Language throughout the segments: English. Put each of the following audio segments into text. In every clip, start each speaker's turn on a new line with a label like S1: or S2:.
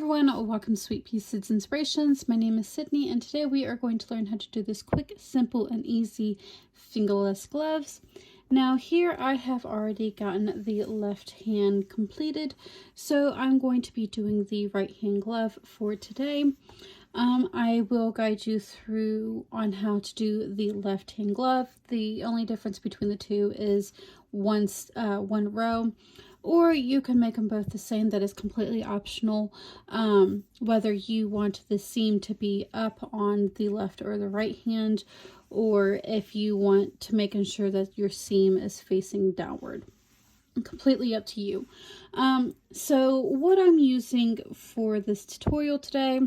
S1: everyone, welcome to Sweet Pea Seeds Inspirations. My name is Sydney and today we are going to learn how to do this quick, simple, and easy fingerless gloves. Now here I have already gotten the left hand completed, so I'm going to be doing the right hand glove for today. I will guide you through on how to do the left hand glove. The only difference between the two is one row, or you can make them both the same. That is completely optional, whether you want the seam to be up on the left or the right hand, or if you want to make sure that your seam is facing downward. Completely up to you. So what I'm using for this tutorial today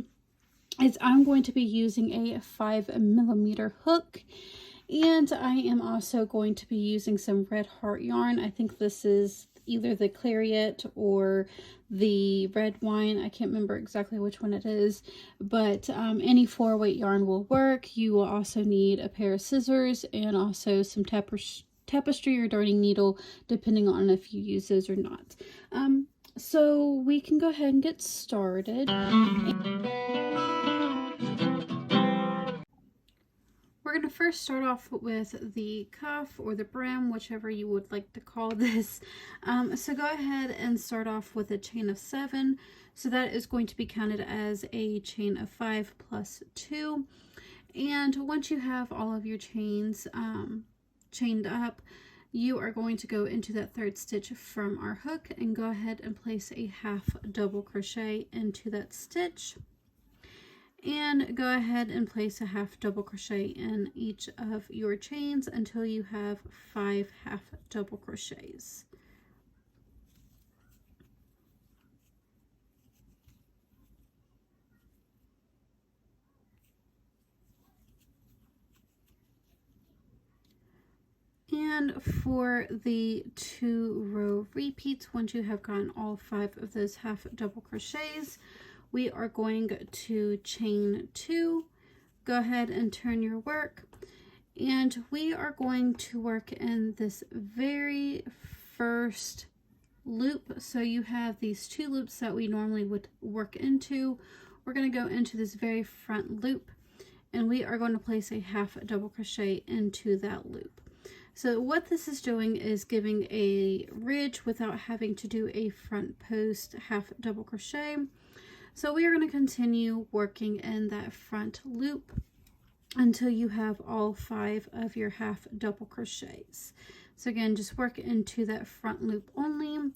S1: is I'm going to be using a 5mm hook, and I am also going to be using some red heart yarn. I think this is either the Clariot or the red wine. I can't remember exactly which one it is, but any 4-weight yarn will work. You will also need a pair of scissors and also some tapestry or darning needle, depending on if you use those or not. So we can go ahead and get started. We're going to first start off with the cuff or the brim, whichever you would like to call this. So go ahead and start off with a chain of 7. So that is going to be counted as a chain of 5 plus 2. And once you have all of your chains chained up, you are going to go into that 3rd stitch from our hook and go ahead and place a half double crochet into that stitch. And go ahead and place a half double crochet in each of your chains until you have 5 half double crochets. And for the 2-row repeats, once you have gotten all 5 of those half double crochets, we are going to chain 2, go ahead and turn your work, and we are going to work in this very first loop. So you have these 2 loops that we normally would work into. We're going to go into this very front loop, and we are going to place a half double crochet into that loop. So what this is doing is giving a ridge without having to do a front post half double crochet. So we are going to continue working in that front loop until you have all 5 of your half double crochets. So again, just work into that front loop only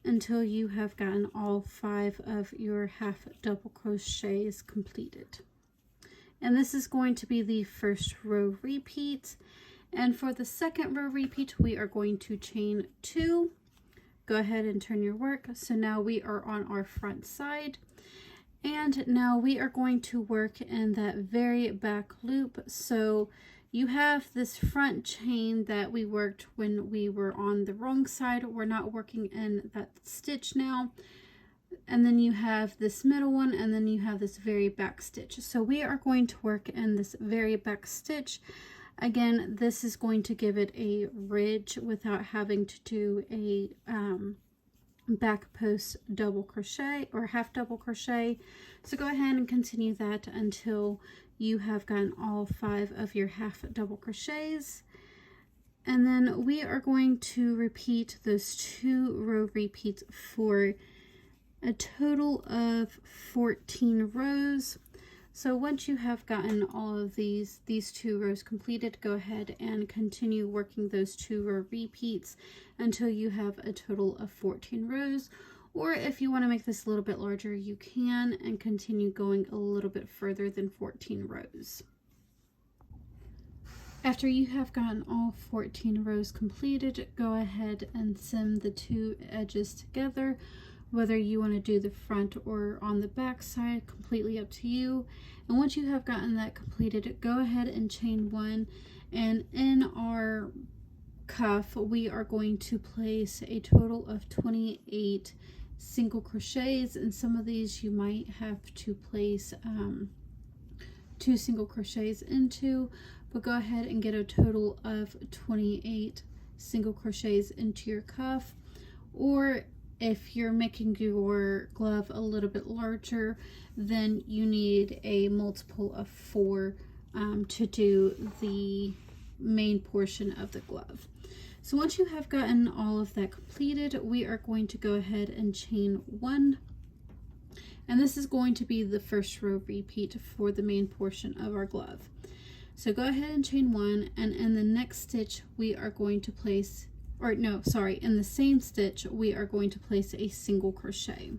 S1: until you have gotten all 5 of your half double crochets completed. And this is going to be the first row repeat. And for the 2nd row repeat, we are going to chain 2. Go ahead and turn your work. So now we are on our front side, and now we are going to work in that very back loop. So you have this front chain that we worked when we were on the wrong side. We're not working in that stitch now. And then you have this middle one, and then you have this very back stitch. So we are going to work in this very back stitch. Again, this is going to give it a ridge without having to do a back post double crochet or half double crochet. So go ahead and continue that until you have gotten all 5 of your half double crochets. And then we are going to repeat those 2-row repeats for a total of 14 rows. So once you have gotten all of these 2 rows completed, go ahead and continue working those 2-row repeats until you have a total of 14 rows. Or if you want to make this a little bit larger, you can, and continue going a little bit further than 14 rows. After you have gotten all 14 rows completed, go ahead and seam the 2 edges together. Whether you want to do the front or on the back side, completely up to you. And once you have gotten that completed, go ahead and chain 1. And in our cuff, we are going to place a total of 28 single crochets. And some of these you might have to place 2 single crochets into, but go ahead and get a total of 28 single crochets into your cuff. Or if you're making your glove a little bit larger, then you need a multiple of 4 to do the main portion of the glove. So once you have gotten all of that completed, we are going to go ahead and chain 1. And this is going to be the first row repeat for the main portion of our glove. So go ahead and chain 1, and in the next stitch we are going to place, or no, sorry, in the same stitch we are going to place a single crochet.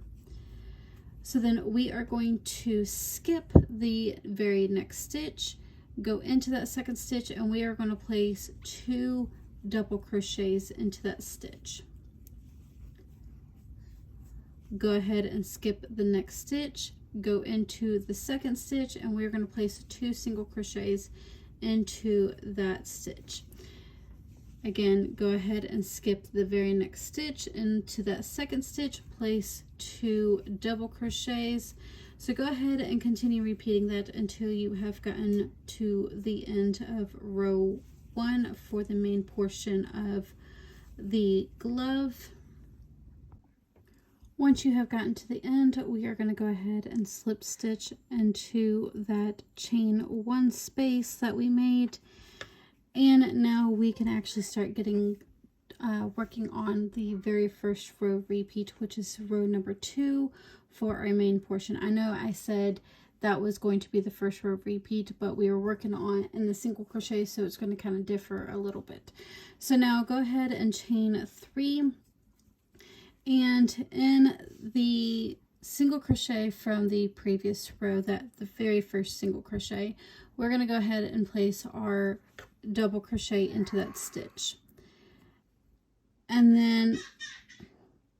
S1: So then we are going to skip the very next stitch, go into that second stitch, and we are going to place 2 double crochets into that stitch. Go ahead and skip the next stitch, go into the second stitch, and we're going to place 2 single crochets into that stitch. Again, go ahead and skip the very next stitch into that second stitch, place 2 double crochets. So go ahead and continue repeating that until you have gotten to the end of row 1 for the main portion of the glove. Once you have gotten to the end, we are going to go ahead and slip stitch into that chain 1 space that we made. And now we can actually start getting working on the very first row repeat, which is row number 2 for our main portion. I know I said that was going to be the first row repeat, but we were working on in the single crochet, so it's going to kind of differ a little bit. So now go ahead and chain 3. And in the single crochet from the previous row, that the very first single crochet, we're going to go ahead and place our double crochet into that stitch. And then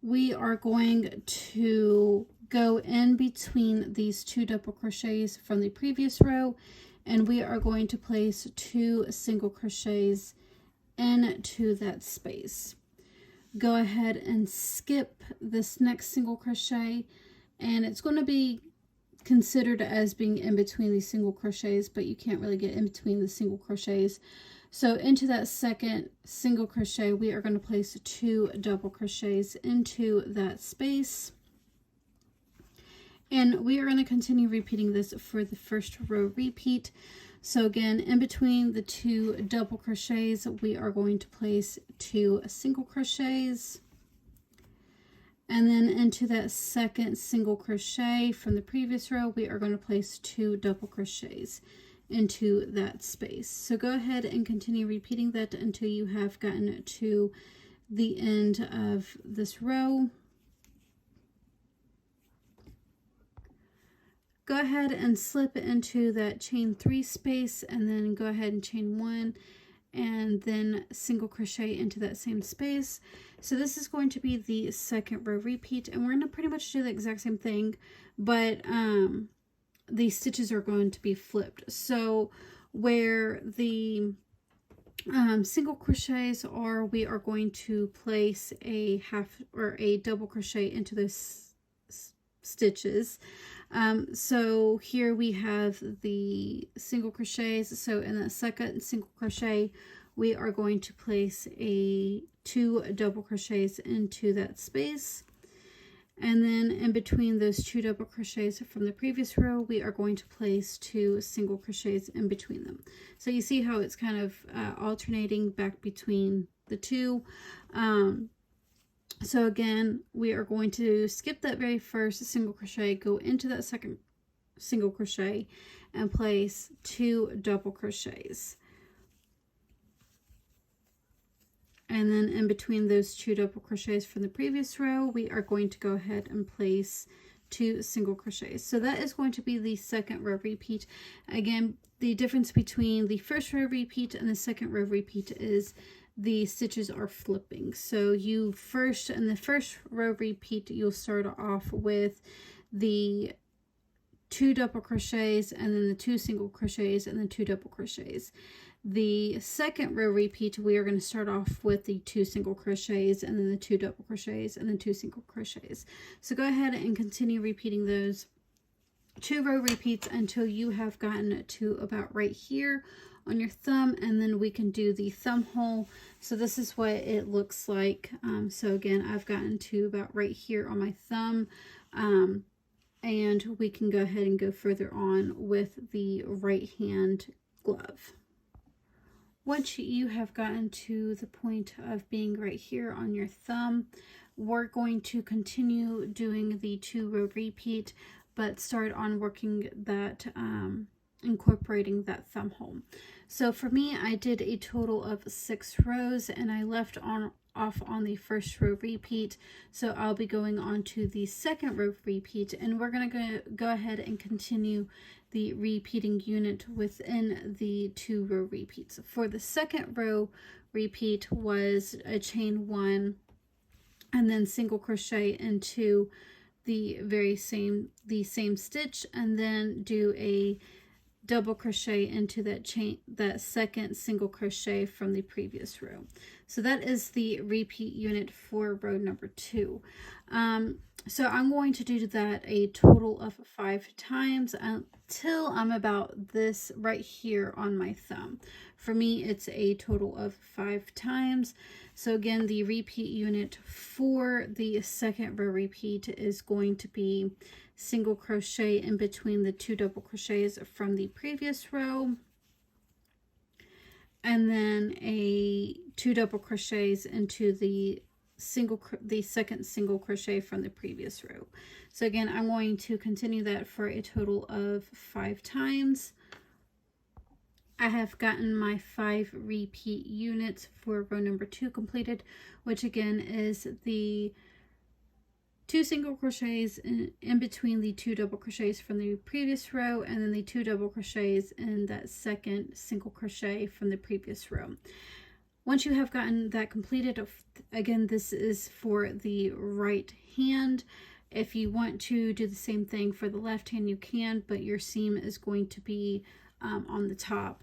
S1: we are going to go in between these 2 double crochets from the previous row, and we are going to place 2 single crochets into that space. Go ahead and skip this next single crochet, and it's going to be considered as being in between these single crochets, but you can't really get in between the single crochets. So into that second single crochet, we are going to place 2 double crochets into that space. And we are going to continue repeating this for the first row repeat. So again, in between the 2 double crochets, we are going to place 2 single crochets. And then into that second single crochet from the previous row, we are going to place 2 double crochets into that space. So go ahead and continue repeating that until you have gotten to the end of this row. Go ahead and slip into that chain 3 space, and then go ahead and chain 1 and then single crochet into that same space. So this is going to be the second row repeat, and we're going to pretty much do the exact same thing, but the stitches are going to be flipped. So where the single crochets are, we are going to place a half or a double crochet into those stitches. So here we have the single crochets. So in the second single crochet, we are going to place 2 double crochets into that space. And then in between those 2 double crochets from the previous row, we are going to place 2 single crochets in between them. So you see how it's kind of alternating back between the 2. So again, we are going to skip that very first single crochet, go into that second single crochet, and place 2 double crochets. And then in between those 2 double crochets from the previous row, we are going to go ahead and place 2 single crochets. So that is going to be the second row repeat. Again, the difference between the first row repeat and the second row repeat is the stitches are flipping. So you first, in the first row repeat, you'll start off with the 2 double crochets, and then the 2 single crochets, and then 2 double crochets. The second row repeat, we are going to start off with the 2 single crochets, and then the 2 double crochets, and then 2 single crochets. So go ahead and continue repeating those 2 row repeats until you have gotten to about right here on your thumb, and then we can do the thumb hole. So this is what it looks like. So again, I've gotten to about right here on my thumb, and we can go ahead and go further on with the right hand glove. Once you have gotten to the point of being right here on your thumb, we're going to continue doing the 2-row repeat, but start on working that, incorporating that thumb hole. So for me, I did a total of 6 rows, and I left off on the first row repeat. So I'll be going on to the second row repeat, and we're going to go ahead and continue the repeating unit within the 2-row repeats. For the second row repeat was a chain 1 and then single crochet into the same stitch, and then do a double crochet into that second single crochet from the previous row. So that is the repeat unit for row number 2. So I'm going to do that a total of 5 times until I'm about this right here on my thumb. For me, it's a total of 5 times. So again, the repeat unit for the second row repeat is going to be single crochet in between the 2 double crochets from the previous row, and then a 2 double crochets into the second single crochet from the previous row. So again, I'm going to continue that for a total of 5 times. I have gotten my 5 repeat units for row number 2 completed, which again is the 2 single crochets in between the 2 double crochets from the previous row, and then the 2 double crochets in that second single crochet from the previous row. Once you have gotten that completed, again, this is for the right hand. If you want to do the same thing for the left hand, you can, but your seam is going to be on the top.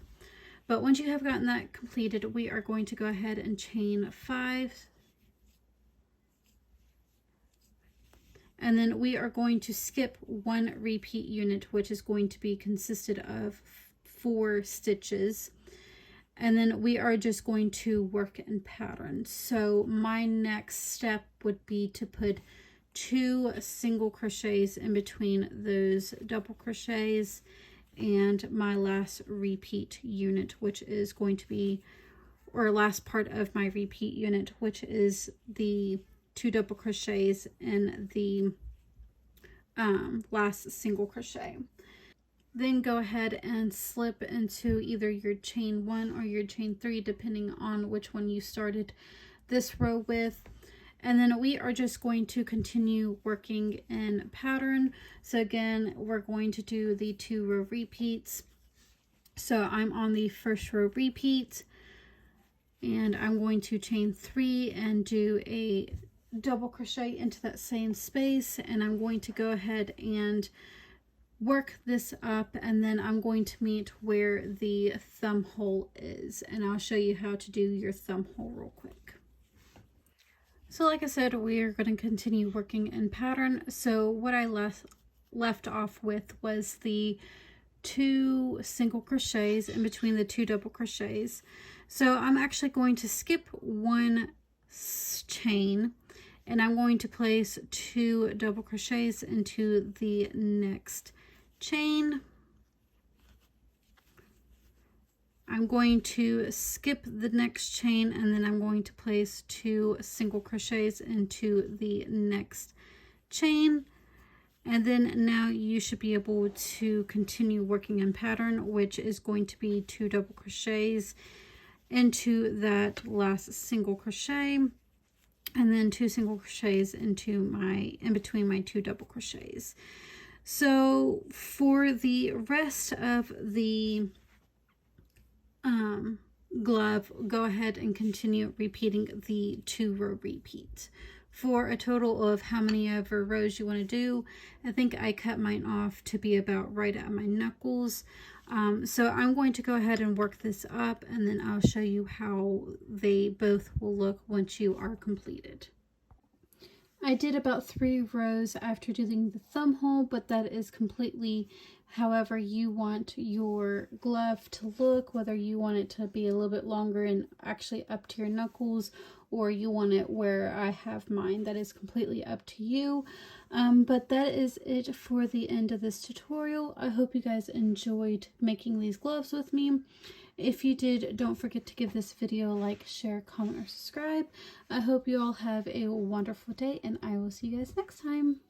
S1: But once you have gotten that completed, we are going to go ahead and chain 5. And then we are going to skip 1 repeat unit, which is going to be consisted of 4 stitches. And then we are just going to work in pattern. So my next step would be to put 2 single crochets in between those double crochets and my last repeat unit, which is going to be, or last part of my repeat unit, which is the 2 double crochets in the last single crochet. Then go ahead and slip into either your chain 1 or your chain 3, depending on which one you started this row with. And then we are just going to continue working in pattern. So again, we're going to do the 2 row repeats. So I'm on the first row repeat, and I'm going to chain 3 and do a double crochet into that same space, and I'm going to go ahead and work this up, and then I'm going to meet where the thumb hole is, and I'll show you how to do your thumb hole real quick. So like I said, we are going to continue working in pattern. So what I left off with was the 2 single crochets in between the 2 double crochets. So I'm actually going to skip 1 chain, and I'm going to place 2 double crochets into the next chain. I'm going to skip the next chain, and then I'm going to place 2 single crochets into the next chain. And then now you should be able to continue working in pattern, which is going to be 2 double crochets into that last single crochet, and then 2 single crochets in between my 2 double crochets. So for the rest of the glove, go ahead and continue repeating the 2 row repeat for a total of how many ever rows you want to do. I think I cut mine off to be about right at my knuckles. So I'm going to go ahead and work this up, and then I'll show you how they both will look once you are completed. I did about 3 rows after doing the thumb hole, but that is completely however you want your glove to look, whether you want it to be a little bit longer and actually up to your knuckles, or you want it where I have mine. That is completely up to you. But that is it for the end of this tutorial. I hope you guys enjoyed making these gloves with me. If you did, don't forget to give this video a like, share, comment, or subscribe. I hope you all have a wonderful day, and I will see you guys next time.